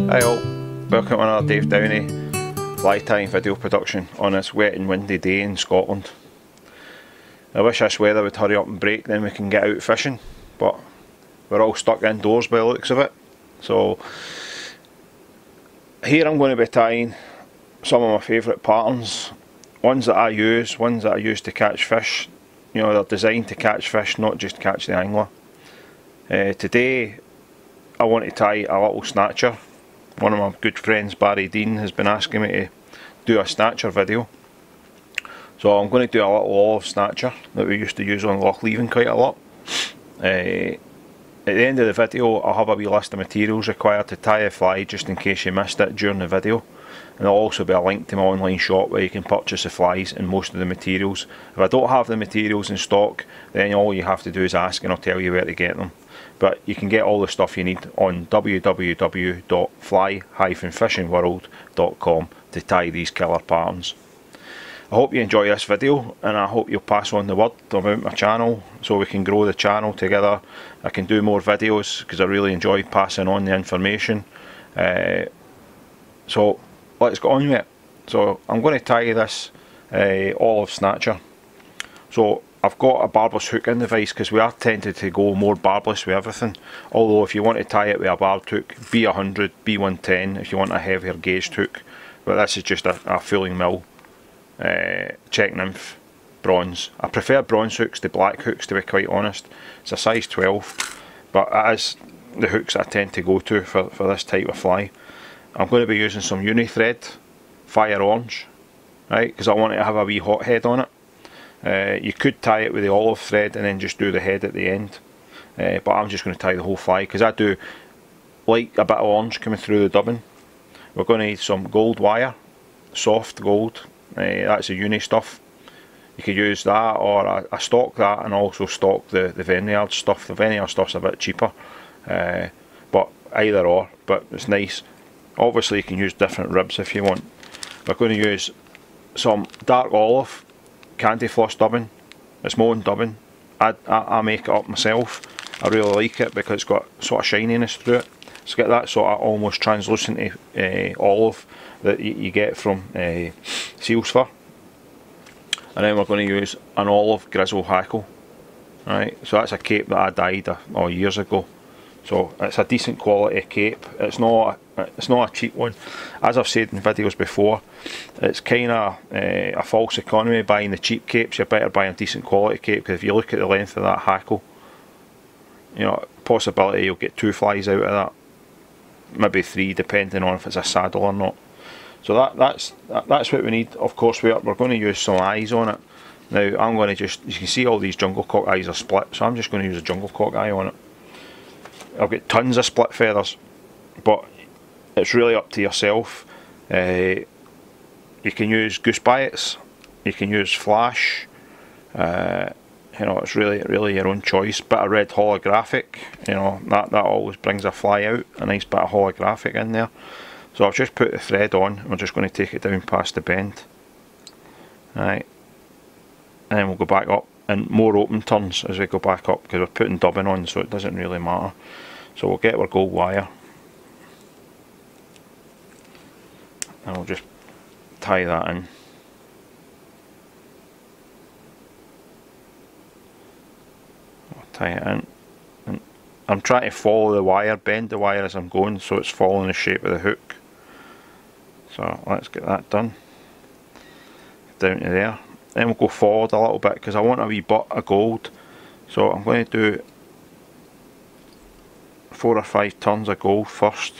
Hi all, welcome to another Dave Downey fly tying video production on this wet and windy day in Scotland. I wish this weather would hurry up and break, then we can get out fishing, but we're all stuck indoors by the looks of it. So here I'm going to be tying some of my favourite patterns, ones that I use to catch fish. You know, they're designed to catch fish, not just catch the angler. Today I want to tie a little snatcher. One of my good friends, Barry Dean, has been asking me to do a snatcher video. So I'm going to do a little olive snatcher that we used to use on Loch Leven quite a lot. At the end of the video I'll have a wee list of materials required to tie a fly, just in case you missed it during the video. And there'll also be a link to my online shop where you can purchase the flies and most of the materials. If I don't have the materials in stock, then all you have to do is ask and I'll tell you where to get them. But you can get all the stuff you need on www.fly-fishingworld.com to tie these killer patterns. I hope you enjoy this video, and I hope you'll pass on the word about my channel so we can grow the channel together. I can do more videos because I really enjoy passing on the information. So let's get on with it. So I'm going to tie this olive snatcher. So I've got a barbless hook in the vise because we are tended to go more barbless with everything. Although if you want to tie it with a barbed hook, B100, B110 if you want a heavier gauged hook. But this is just a Fuling mill Czech Nymph bronze. I prefer bronze hooks to black hooks, to be quite honest. It's a size 12, but it is the hooks I tend to go to for this type of fly. I'm going to be using some Uni-Thread Fire Orange, right, because I want to have a wee hot head on it. You could tie it with the olive thread and then just do the head at the end, but I'm just going to tie the whole fly because I do like a bit of orange coming through the dubbing. We're going to need some gold wire, soft gold, that's the Uni stuff. You could use that, or I stock that and also stock the Veniards stuff. The Veniards stuff's a bit cheaper, but either or, but it's nice. Obviously you can use different ribs if you want. We're going to use some dark olive CandyFloss dubbing. It's my own dubbing. I make it up myself. I really like it because it's got sort of shininess through it. It's got that sort of almost translucent olive that you get from seal's fur. And then we're going to use an olive Grizzle Hackle. Right, so that's a cape that I dyed years ago. So it's a decent quality cape. It's not a cheap one. As I've said in videos before, it's kind of a false economy buying the cheap capes. You're better buying a decent quality cape, because if you look at the length of that hackle, you know, possibility you'll get 2 flies out of that, maybe 3 depending on if it's a saddle or not. So that's what we need. Of course we're going to use some eyes on it. Now I'm going to just, you can see all these jungle cock eyes are split, so I'm just going to use a jungle cock eye on it. I've got tons of split feathers, but it's really up to yourself. You can use goose bites, you can use flash, you know, it's really your own choice. Bit of red holographic, you know, that always brings a fly out, a nice bit of holographic in there. So I've just put the thread on, and we're just going to take it down past the bend. Right, and then we'll go back up, and more open turns as we go back up, because we're putting dubbing on, so it doesn't really matter. So we'll get our gold wire, and we'll just tie that in. I'll tie it in, and I'm trying to follow the wire, bend the wire as I'm going, so it's following the shape of the hook. So let's get that done, down to there. Then we'll go forward a little bit because I want a wee butt of gold. So I'm going to do 4 or 5 turns of gold first,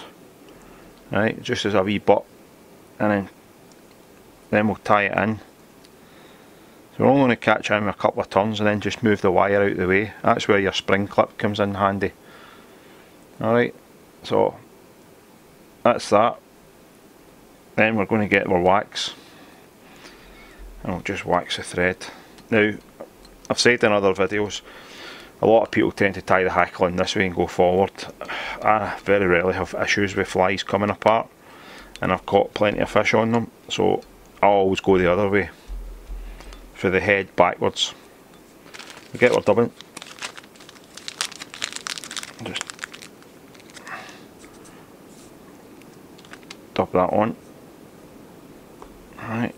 right, just as a wee butt, and then we'll tie it in. So we're only going to catch in with a couple of turns and then just move the wire out of the way. That's where your spring clip comes in handy. Alright, so that's that. Then we're going to get our wax, and we'll just wax the thread. Now, I've said in other videos, a lot of people tend to tie the hackle in this way and go forward. I very rarely have issues with flies coming apart, and I've caught plenty of fish on them, so I always go the other way, for the head backwards. We get our dubbing, just dub that on. Right.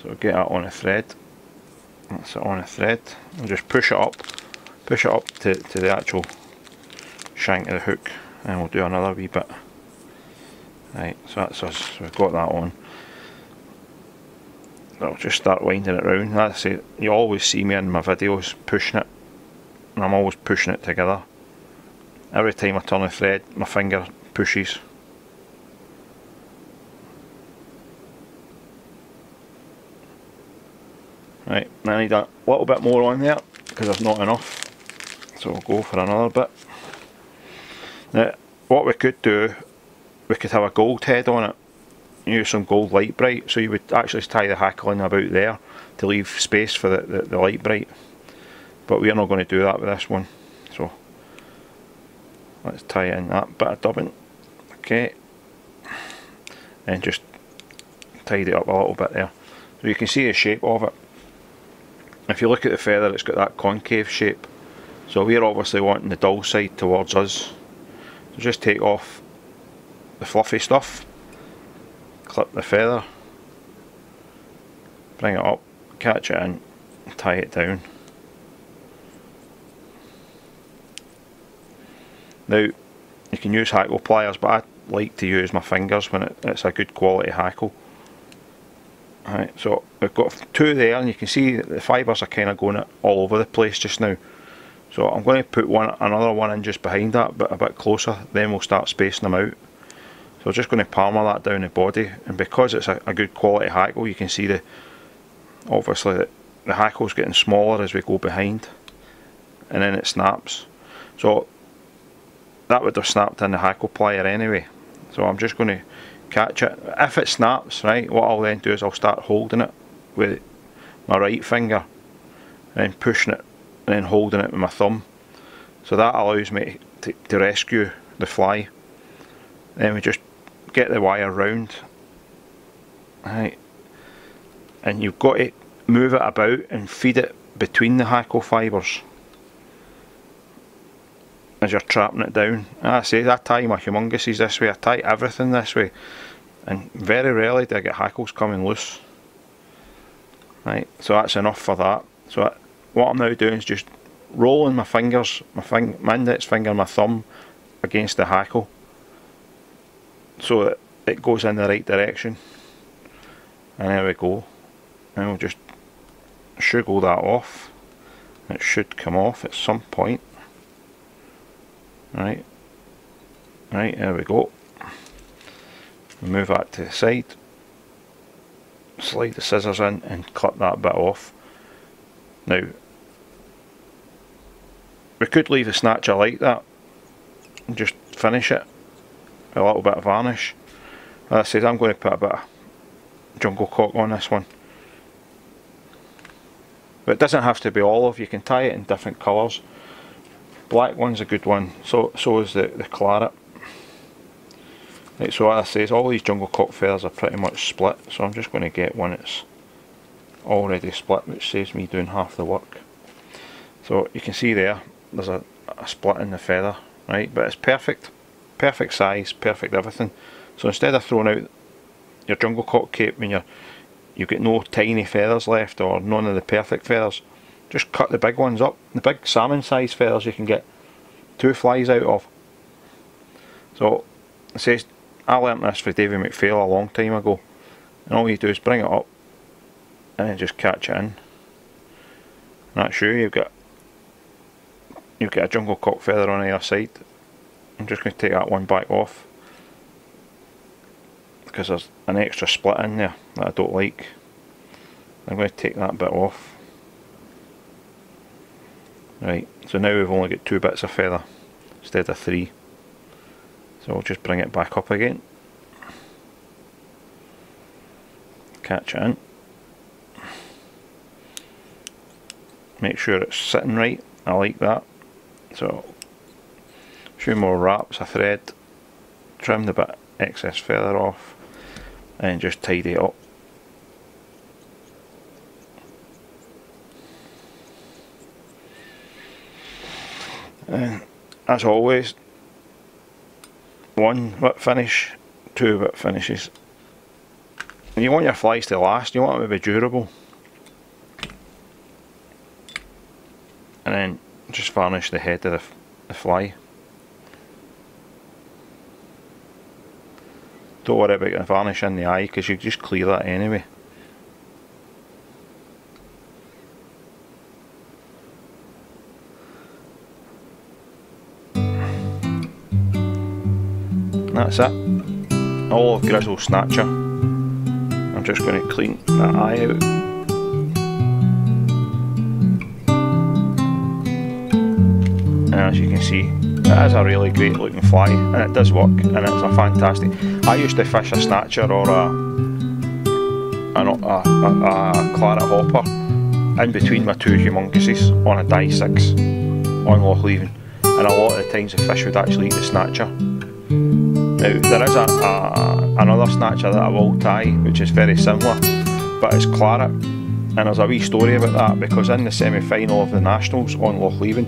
So get that on a thread. That's it on a thread. And just push it up to the actual shank of the hook, and we'll do another wee bit. Right, so that's us. So we've got that on. I'll just start winding it round. That's it. You always see me in my videos pushing it, and I'm always pushing it together. Every time I turn a thread, my finger pushes. Right, I need a little bit more on there because there's not enough, so we'll go for another bit. Now, what we could do, we could have a gold head on it, use some gold light bright, so you would actually tie the hackle in about there to leave space for the light bright, but we're not going to do that with this one, so let's tie in that bit of dubbing, okay, and just tidy it up a little bit there, so you can see the shape of it. If you look at the feather, it's got that concave shape, so we're obviously wanting the dull side towards us. So just take off the fluffy stuff, clip the feather, bring it up, catch it in, and tie it down. Now you can use hackle pliers, but I like to use my fingers when it's a good quality hackle. Right, so we've got two there, and you can see that the fibres are kind of going all over the place just now. So I'm going to put another one in just behind that, but a bit closer, then we'll start spacing them out. So I'm just going to palmer that down the body, and because it's a good quality hackle, you can see obviously the hackle's getting smaller as we go behind, and then it snaps. So that would have snapped in the hackle plier anyway. So I'm just going to catch it. If it snaps, right, what I'll then do is I'll start holding it with my right finger, and then pushing it, and then holding it with my thumb. So that allows me to rescue the fly. Then we just get the wire round, right, and you've got to move it about and feed it between the hackle fibres as you're trapping it down. I say I tie my humonguses this way, I tie everything this way, and very rarely do I get hackles coming loose. Right, so that's enough for that. So what I'm now doing is just rolling my fingers, my index finger and my thumb against the hackle, so that it goes in the right direction. And there we go. And we'll just sugar that off. It should come off at some point. Right, there we go. Move that to the side, slide the scissors in and clip that bit off. Now we could leave the snatcher like that and just finish it with a little bit of varnish. As I said, I'm going to put a bit of jungle cock on this one, but it doesn't have to be olive. You can tie it in different colours. Black one's a good one, so is the Claret. Right, so as I say, all these jungle cock feathers are pretty much split, so I'm just going to get one that's already split, which saves me doing half the work. So you can see there's a split in the feather, right, but it's perfect size, perfect everything. So instead of throwing out your jungle cock cape when you've got no tiny feathers left or none of the perfect feathers, just cut the big ones up. The big salmon size feathers you can get 2 flies out of. So it says, I learnt this for Davy McPhail a long time ago, and all you do is bring it up and then just catch it in. And that's you. You've got a jungle cock feather on either side. I'm just going to take that one back off because there's an extra split in there that I don't like. I'm going to take that bit off. Right, so now we've only got 2 bits of feather instead of 3. So I'll just bring it back up again. Catch it in. Make sure it's sitting right. I like that. So a few more wraps of thread. Trim the bit excess feather off and just tidy it up. And as always, 1 whip finish, 2 whip finishes. And you want your flies to last, you want them to be durable. And then just varnish the head of the fly. Don't worry about getting varnish in the eye because you just clear that anyway. That's it. All of Grizzle Snatcher. I'm just going to clean that eye out. And as you can see, it is a really great looking fly and it does work and it's a fantastic. I used to fish a Snatcher or a Claret hopper in between my 2 humuncuses on a die 6 on Loch Leven, and a lot of the times the fish would actually eat the Snatcher. Now there is another Snatcher that I will tie which is very similar, but it's Claret, and there's a wee story about that because in the semi-final of the Nationals on Loch Leven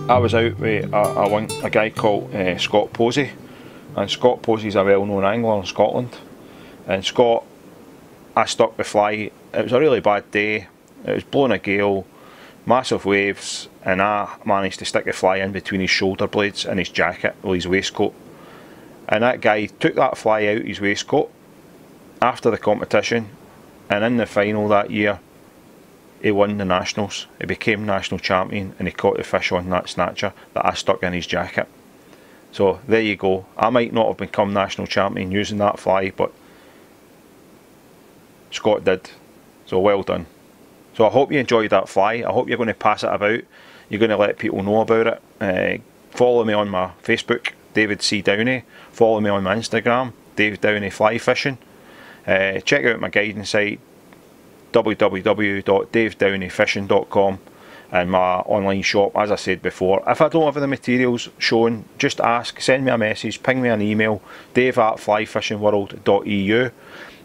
I was out with a guy called Scott Posey, and Scott Posey's a well-known angler in Scotland. And Scott, I stuck the fly, it was a really bad day, it was blowing a gale, massive waves, and I managed to stick the fly in between his shoulder blades and his jacket, or his waistcoat. And that guy took that fly out his waistcoat after the competition, and in the final that year he won the Nationals. He became national champion and he caught the fish on that Snatcher that I stuck in his jacket. So there you go. I might not have become national champion using that fly, but Scott did. So well done. So I hope you enjoyed that fly. I hope you're going to pass it about. You're going to let people know about it. Follow me on my Facebook, David C. Downey. Follow me on my Instagram, Dave Downey Fly Fishing. Check out my guiding site, www.davedowneyfishing.com, and my online shop, as I said before. If I don't have the materials shown, just ask, send me a message, ping me an email, dave@flyfishingworld.eu.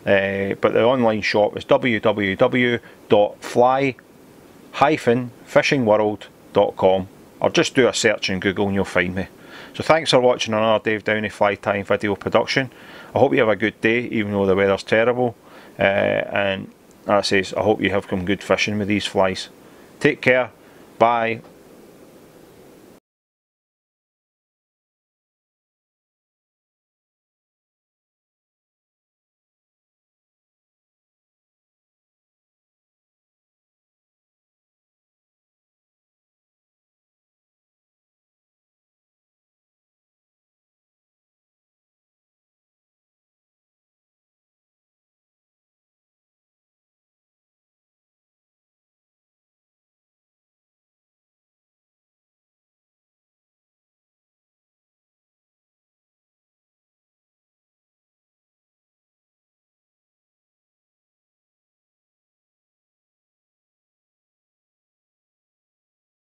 But the online shop is www.fly-fishingworld.com, or just do a search in Google and you'll find me. So thanks for watching another Dave Downey Fly Tying video production. I hope you have a good day even though the weather's terrible, and as I say, I hope you have some good fishing with these flies. Take care, bye.